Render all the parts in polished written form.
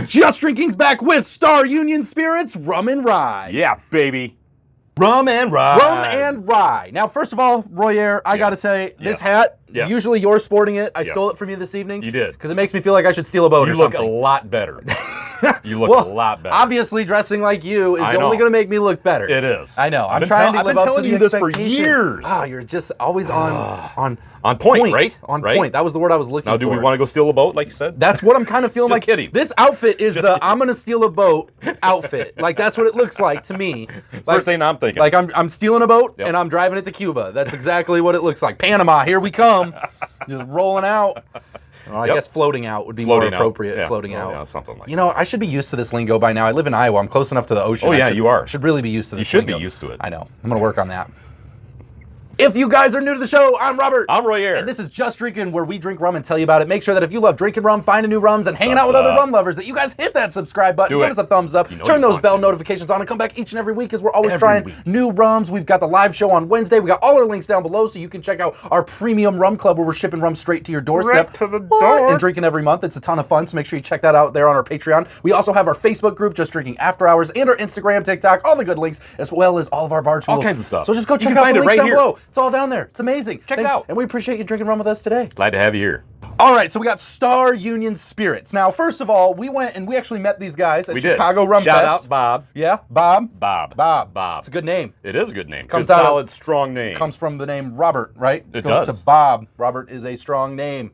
Just Drinking's back with Star Union Spirits Rum and Rye. Yeah, baby. Rum and Rye. Rum and Rye. Now, first of all, Royer, I gotta say, this hat, usually you're sporting it. I stole it from you this evening. You did. Because it makes me feel like I should steal a boat or something. You look a lot better. You look a lot better. Obviously, dressing like you is only going to make me look better. It is. I know. I'm trying to live up to the expectation. I've been telling you this for years. Oh, you're just always on point, right? On point. That was the word I was looking for. Now, do we want to go steal a boat, like you said? That's what I'm kind of feeling like. Just kidding. This outfit is I'm going to steal a boat outfit. Like, that's what it looks like to me. First thing I'm thinking. Like, I'm stealing a boat, and I'm driving it to Cuba. That's exactly what it looks like. Panama, here we come. Just rolling out. Well, I guess floating out would be more appropriate. Yeah. Floating out. Yeah, something like that. You know, I should be used to this lingo by now. I live in Iowa. I'm close enough to the ocean. Oh, yeah, you are. I should really be used to this lingo. You should lingo. be used to it. I know. I'm going to work on that. If you guys are new to the show, I'm Robert. I'm Royer. And this is Just Drinking, where we drink rum and tell you about it. Make sure that if you love drinking rum, finding new rums, and hanging out with other rum lovers, that you guys hit that subscribe button, give us a thumbs up, turn those bell notifications on, and come back each and every week as we're always trying new rums. We've got the live show on Wednesday. We got all our links down below so you can check out our premium rum club where we're shipping rum straight to your doorstep. Right to the door. And drinking every month. It's a ton of fun, so make sure you check that out there on our Patreon. We also have our Facebook group, Just Drinking After Hours, and our Instagram, TikTok, all the good links, as well as all of our bar tools. All kinds of stuff. So just go check out the links down below. It's all down there. It's amazing. Check it out. And we appreciate you drinking rum with us today. Glad to have you here. All right, so we got Star Union Spirits. Now, first of all, we went and we actually met these guys at Chicago Rum Fest. Shout out Bob. Yeah, Bob. Bob. It's a good name. It is a good name. Comes good, solid, strong name. Comes from the name Robert, right? It goes does. to Bob. Robert is a strong name.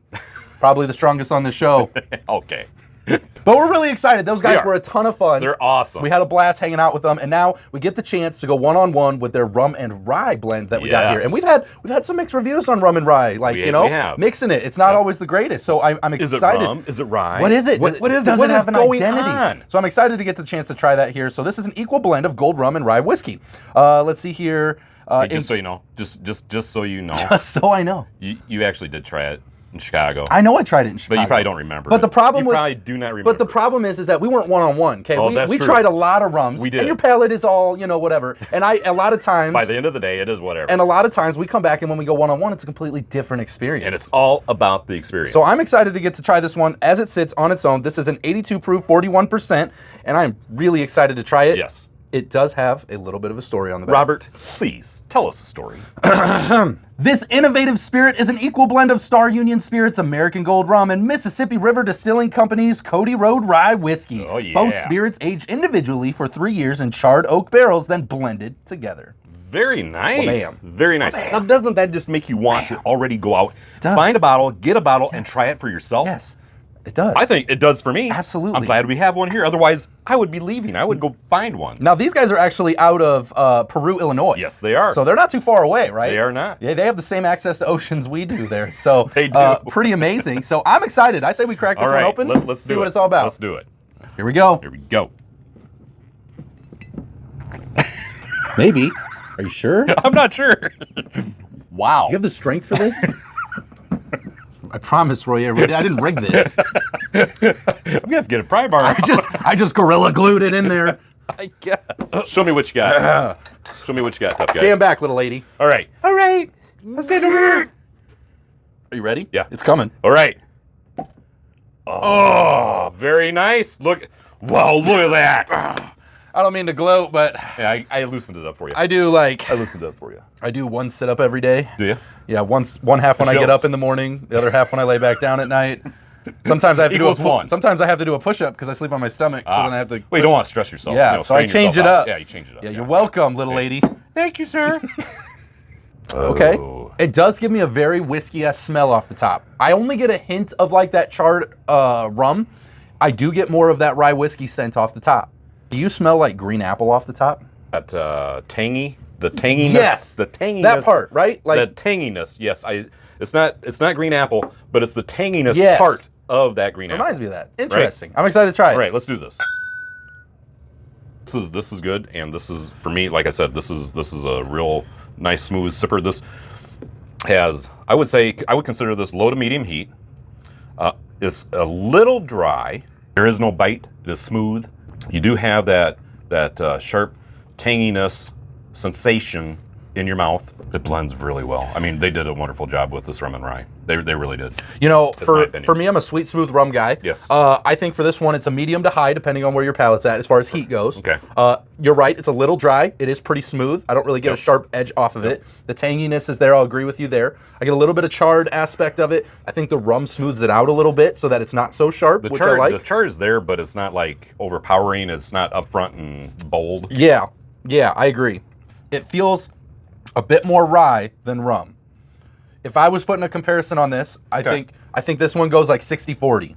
Probably the strongest on the show. Okay. But we're really excited. Those guys were a ton of fun. They're awesome. We had a blast hanging out with them, and now we get the chance to go one-on-one with their rum and rye blend that we got here. And we've had some mixed reviews on rum and rye, like mixing it. It's not always the greatest, so I'm excited. Is it rum? Is it rye? What is it? What is it? Does it have an going identity? on? So I'm excited to get the chance to try that here. So this is an equal blend of gold rum and rye whiskey. Let's see here. Hey, just so you know, just so you know, just so I know, you actually did try it in Chicago. I know I tried it in Chicago. But you probably don't remember. But the problem you probably do not remember. But the problem is that we weren't one-on-one, okay? We tried a lot of rums. We did. And your palate is all, whatever. And a lot of times... By the end of the day, it is whatever. And a lot of times we come back and when we go one-on-one, it's a completely different experience. And it's all about the experience. So I'm excited to get to try this one as it sits on its own. This is an 82 proof, 41%, and I'm really excited to try it. Yes. It does have a little bit of a story on the back. Robert, please, tell us a story. This innovative spirit is an equal blend of Star Union Spirits, American Gold Rum, and Mississippi River Distilling Company's Cody Road Rye Whiskey. Oh, yeah. Both spirits aged individually for 3 years in charred oak barrels, then blended together. Very nice. Well, very nice. Now, doesn't that just make you want to already go out, does. find a bottle, get a bottle, and try it for yourself? Yes. It does. I think it does for me. Absolutely. I'm glad we have one here. Otherwise, I would be leaving. I would go find one. Now, these guys are actually out of Peru, Illinois. Yes, they are. So they're not too far away, right? They are not. Yeah, they have the same access to oceans we do there. So they do. Pretty amazing. So I'm excited. I say we crack this one open. Let's see what it's all about. Let's do it. Here we go. Here we go. Maybe. Are you sure? I'm not sure. Wow. Do you have the strength for this? I promise, Roy, I didn't rig this. I'm gonna have to get a pry bar. I just gorilla glued it in there. I guess. Show me what you got. Show me what you got, tough guy. Stand back, little lady. All right. All right. Let's stand over here. Are you ready? Yeah. It's coming. All right. Oh, very nice. Look. Wow, look at that. I don't mean to gloat, but yeah, I loosened it up for you. I do I loosened it up for you. I do one sit up every day. Do you? Yeah, one half when I get up in the morning, the other half when I lay back down at night. Sometimes I have to do one. Sometimes I have to do a push-up because I sleep on my stomach, so then I have to. Well, you don't want to stress yourself. Yeah, so I change it up. Yeah, you change it up. Yeah, you're welcome, little lady. Thank you, sir. Okay. It does give me a very whiskey-esque smell off the top. I only get a hint of like that charred rum. I do get more of that rye whiskey scent off the top. Do you smell like green apple off the top? That tangy, the tanginess. Yes, the tanginess. That part, right? Like the tanginess. Yes, it's not green apple, but it's the tanginess part of that green apple. Reminds me of that. Interesting. Right? I'm excited to try it. All right, let's do this. This is good, and this is, for me, like I said, this is a real nice smooth sipper. This has, I would consider this low to medium heat. It's a little dry. There is no bite. It is smooth. You do have that sharp tanginess sensation in your mouth. It blends really well. I mean, they did a wonderful job with this rum and rye. They really did. You know, for me, I'm a sweet, smooth rum guy. Yes. I think for this one, it's a medium to high, depending on where your palate's at as far as heat goes. Okay. You're right. It's a little dry. It is pretty smooth. I don't really get a sharp edge off of it. The tanginess is there. I'll agree with you there. I get a little bit of charred aspect of it. I think the rum smooths it out a little bit so that it's not so sharp, which I like. The char is there, but it's not like overpowering. It's not upfront and bold. Yeah. Yeah, I agree. It feels a bit more rye than rum. If I was putting a comparison on this, I think this one goes like 60-40.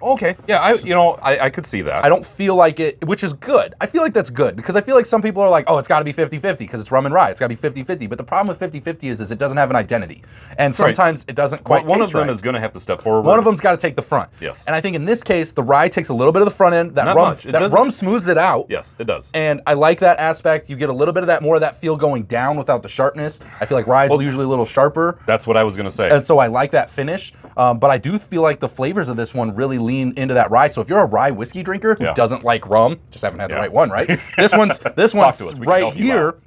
Okay. Yeah, I could see that. I don't feel like it, which is good. I feel like that's good because I feel like some people are like, oh, it's got to be 50-50 because it's rum and rye. It's got to be 50-50. But the problem with 50-50 is it doesn't have an identity. And sometimes it doesn't quite taste right. One of them is going to have to step forward. One of them's got to take the front. Yes. And I think in this case, the rye takes a little bit of the front end. That rum smooths it out. Yes, it does. And I like that aspect. You get a little bit of that, more of that feel going down without the sharpness. I feel like rye is usually a little sharper. That's what I was going to say. And so I like that finish. But I do feel like the flavors of this one really lean into that rye. So if you're a rye whiskey drinker who doesn't like rum, just haven't had the right one, right? This one's right here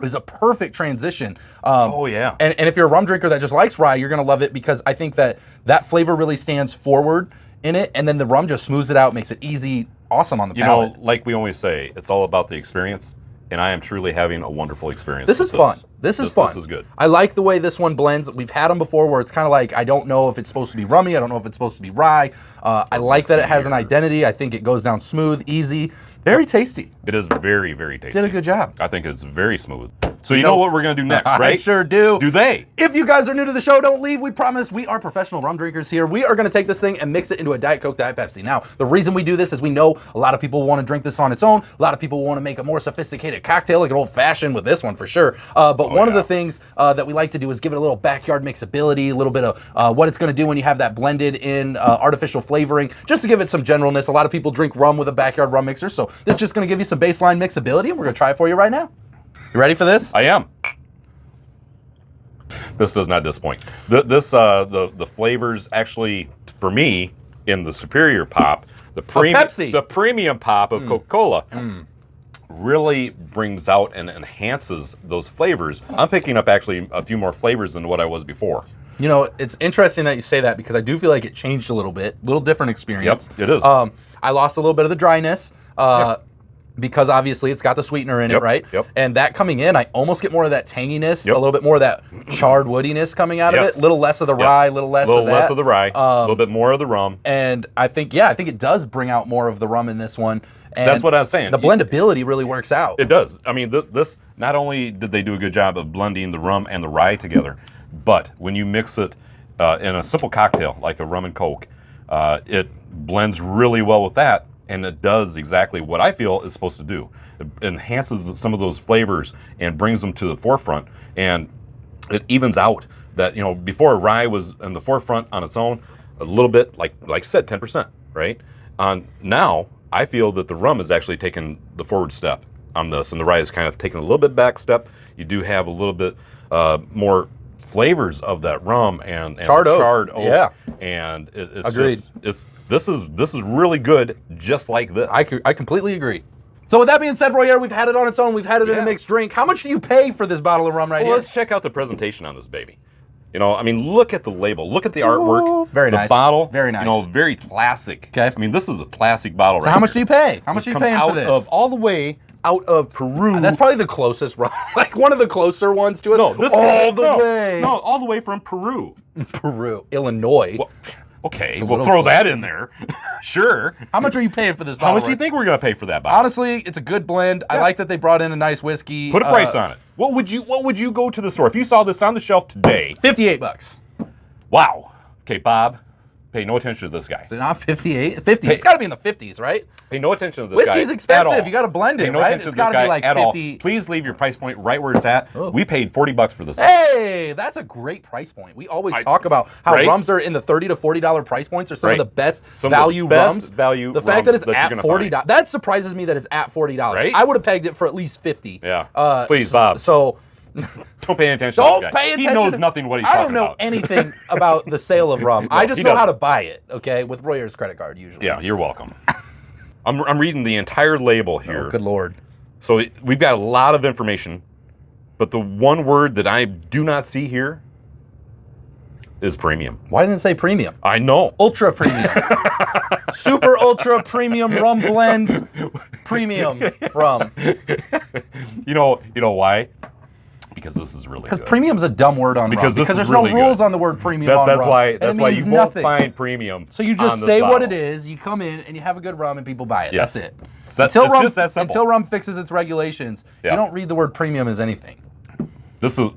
is a perfect transition. And if you're a rum drinker that just likes rye, you're gonna love it because I think that flavor really stands forward in it, and then the rum just smooths it out, makes it easy, awesome on the palate. You know, like we always say, it's all about the experience. And I am truly having a wonderful experience. This is fun. This is fun. This is good. I like the way this one blends. We've had them before where it's kind of like, I don't know if it's supposed to be rummy. I don't know if it's supposed to be rye. I like that it has an identity. I think it goes down smooth, easy, very tasty. It is very, very tasty. Did a good job. I think it's very smooth. So you know what we're going to do next, right? I sure do. Do they? If you guys are new to the show, don't leave. We promise we are professional rum drinkers here. We are going to take this thing and mix it into a Diet Coke, Diet Pepsi. Now, the reason we do this is we know a lot of people want to drink this on its own. A lot of people want to make a more sophisticated cocktail, like an old-fashioned with this one for sure. But one of the things that we like to do is give it a little backyard mixability, a little bit of what it's going to do when you have that blended in artificial flavoring, just to give it some generalness. A lot of people drink rum with a backyard rum mixer, so this is just going to give you some baseline mixability, and we're going to try it for you right now. You ready for this? I am. This does not disappoint. The flavors actually, for me, in the superior pop, the premium pop of Coca-Cola really brings out and enhances those flavors. I'm picking up actually a few more flavors than what I was before. You know, it's interesting that you say that because I do feel like it changed a little bit, little different experience. Yep, it is. I lost a little bit of the dryness. Because obviously it's got the sweetener in it, right? Yep. And that coming in, I almost get more of that tanginess, a little bit more of that charred woodiness coming out of it. A little less of the rye, a little less of that. less of the rye, a little bit more of the rum. And I think it does bring out more of the rum in this one. And that's what I was saying. The blendability really works out. It does. I mean, this not only did they do a good job of blending the rum and the rye together, but when you mix it in a simple cocktail like a rum and Coke, it blends really well with that. And it does exactly what I feel it's supposed to do. It enhances some of those flavors and brings them to the forefront. And it evens out that, before rye was in the forefront on its own, a little bit, like I said, 10%, right? Now, I feel that the rum is actually taking the forward step on this, and the rye is kind of taking a little bit back step. You do have a little bit more flavors of that rum and charred oak. Yeah. And it's agreed. This is really good, just like this. I completely agree. So with that being said, Royer, we've had it on its own. We've had it in a mixed drink. How much do you pay for this bottle of rum right here? Let's check out the presentation on this baby. Look at the label. Look at the artwork. Very nice. The bottle. Very nice. Very classic. Okay. I mean, this is a classic bottle so how much do you pay? How much are you paying for this? All the way out of Peru. That's probably the closest rum. Like one of the closer ones to us. No, this all the way. No, all the way from Peru. Peru. Illinois. Well, okay, we'll throw that in there. Sure. How much are you paying for this bottle? How much do you think we're going to pay for that bottle? Honestly, it's a good blend. I like that they brought in a nice whiskey. Put a price on it. What would you go to the store if you saw this on the shelf today? $58. Wow. Okay, Bob, pay no attention to this guy. Is it not 58? 50. It's got to be in the 50s, right? Pay no attention to this guy. Whiskey's expensive. You got to blend it, right? It's got to be like 50. Please leave your price point right where it's at. Oh. We paid $40 for this. Hey, that's a great price point. We always talk about how rums are in the $30 to $40 price points are some of the best value rums. The fact that it's at $40, that surprises me that it's at $40. Right? I would have pegged it for at least $50. Yeah. Please, Bob. So don't pay attention to this guy. He knows nothing what he's talking about. I don't know anything about the sale of rum. I just know how to buy it, okay, with Royer's credit card usually. Yeah, you're welcome. I'm reading the entire label here. Oh, good Lord. So we've got a lot of information But the one word that I do not see here is premium. Why didn't it say premium? I know. Ultra premium. Super ultra premium rum blend. Premium rum. You know why? Because this is really good. Because premium's a dumb word on rum. Because there's no rules on the word premium on rum. That's why you won't find premium. So you just say what it is, you come in and you have a good rum and people buy it. Yes. That's it. It's just that simple. Until rum fixes its regulations, you don't read the word premium as anything. This is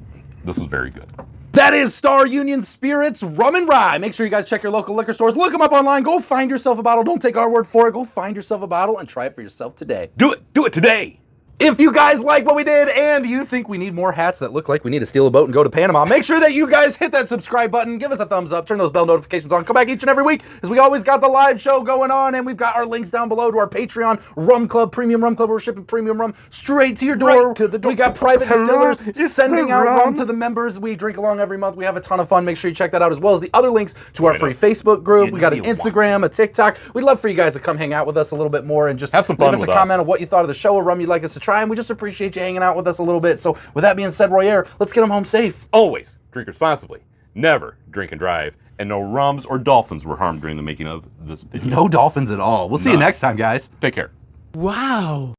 very good. That is Star Union Spirits Rum and Rye. Make sure you guys check your local liquor stores. Look them up online. Go find yourself a bottle. Don't take our word for it. Go find yourself a bottle and try it for yourself today. Do it. Do it today. If you guys like what we did and you think we need more hats that look like we need to steal a boat and go to Panama, make sure that you guys hit that subscribe button, give us a thumbs up, turn those bell notifications on, come back each and every week, as we always got the live show going on, and we've got our links down below to our Patreon Rum Club, Premium Rum Club. We're shipping premium rum straight to your door. Right to the door. We got private distillers sending out rum to the members. We drink along every month. We have a ton of fun. Make sure you check that out, as well as the other links to our free Facebook group. We got an Instagram, a TikTok. We'd love for you guys to come hang out with us a little bit more and just have some fun leave us a comment on what you thought of the show, or rum you'd like us to try, and we just appreciate you hanging out with us a little bit. So with that being said, Royer, let's get them home safe. Always drink responsibly. Never drink and drive. And no rums or dolphins were harmed during the making of this video. No dolphins at all. We'll see you next time, guys. Take care. Wow.